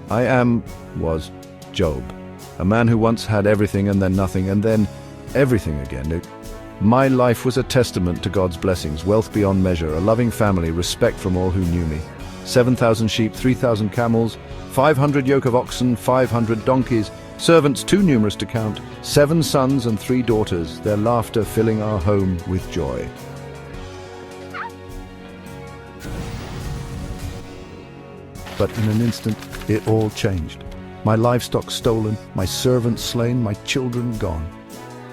was Job, a man who once had everything and then nothing and then everything again. My life was a testament to God's blessings, wealth beyond measure, a loving family, respect from all who knew me. 7,000 sheep, 3,000 camels, 500 yoke of oxen, 500 donkeys, servants too numerous to count, 7 sons and 3 daughters, their laughter filling our home with joy. But in an instant, it all changed. My livestock stolen, my servants slain, my children gone.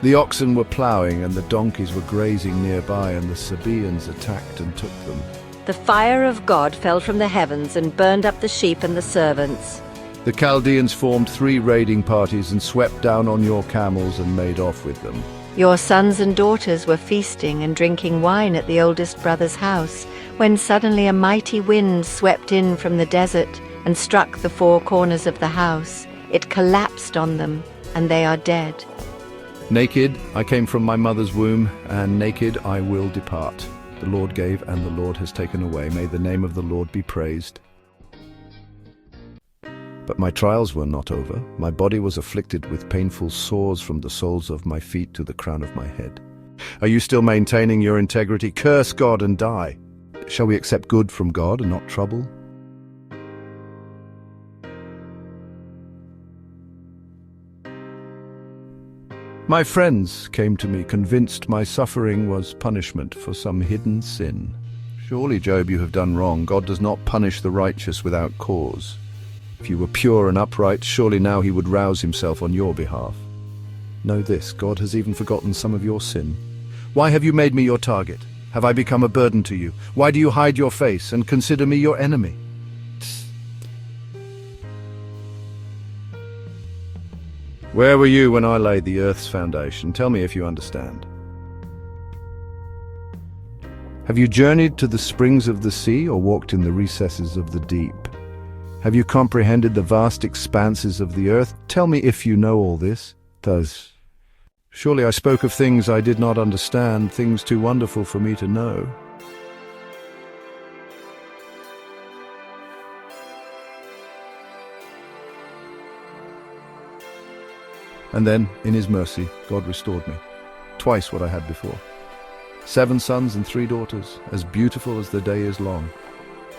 The oxen were ploughing and the donkeys were grazing nearby, and the Sabaeans attacked and took them. The fire of God fell from the heavens and burned up the sheep and the servants. The Chaldeans formed 3 raiding parties and swept down on your camels and made off with them. Your sons and daughters were feasting and drinking wine at the oldest brother's house, when suddenly a mighty wind swept in from the desert and struck the 4 corners of the house. It collapsed on them, and they are dead. Naked I came from my mother's womb, and naked I will depart. The Lord gave, and the Lord has taken away. May the name of the Lord be praised. But my trials were not over. My body was afflicted with painful sores from the soles of my feet to the crown of my head. Are you still maintaining your integrity? Curse God and die. Shall we accept good from God and not trouble? My friends came to me, convinced my suffering was punishment for some hidden sin. Surely, Job, you have done wrong. God does not punish the righteous without cause. If you were pure and upright, surely now he would rouse himself on your behalf. Know this, God has even forgotten some of your sin. Why have you made me your target? Have I become a burden to you? Why do you hide your face and consider me your enemy? Where were you when I laid the earth's foundation? Tell me if you understand. Have you journeyed to the springs of the sea or walked in the recesses of the deep? Have you comprehended the vast expanses of the earth? Tell me if you know all this. Surely I spoke of things I did not understand, things too wonderful for me to know. And then, in his mercy, God restored me. Twice what I had before. 7 sons and 3 daughters, as beautiful as the day is long.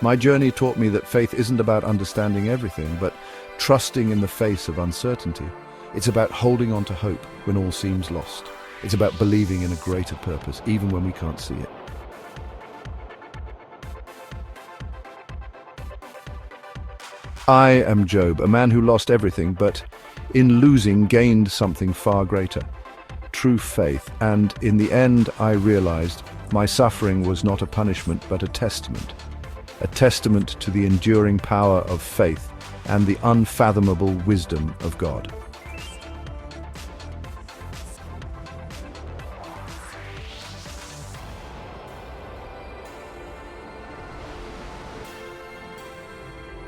My journey taught me that faith isn't about understanding everything, but trusting in the face of uncertainty. It's about holding on to hope when all seems lost. It's about believing in a greater purpose, even when we can't see it. I am Job, a man who lost everything, but in losing gained something far greater, true faith. And in the end, I realized my suffering was not a punishment, but a testament to the enduring power of faith and the unfathomable wisdom of God.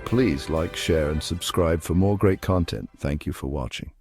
Please like, share, and subscribe for more great content. Thank you for watching.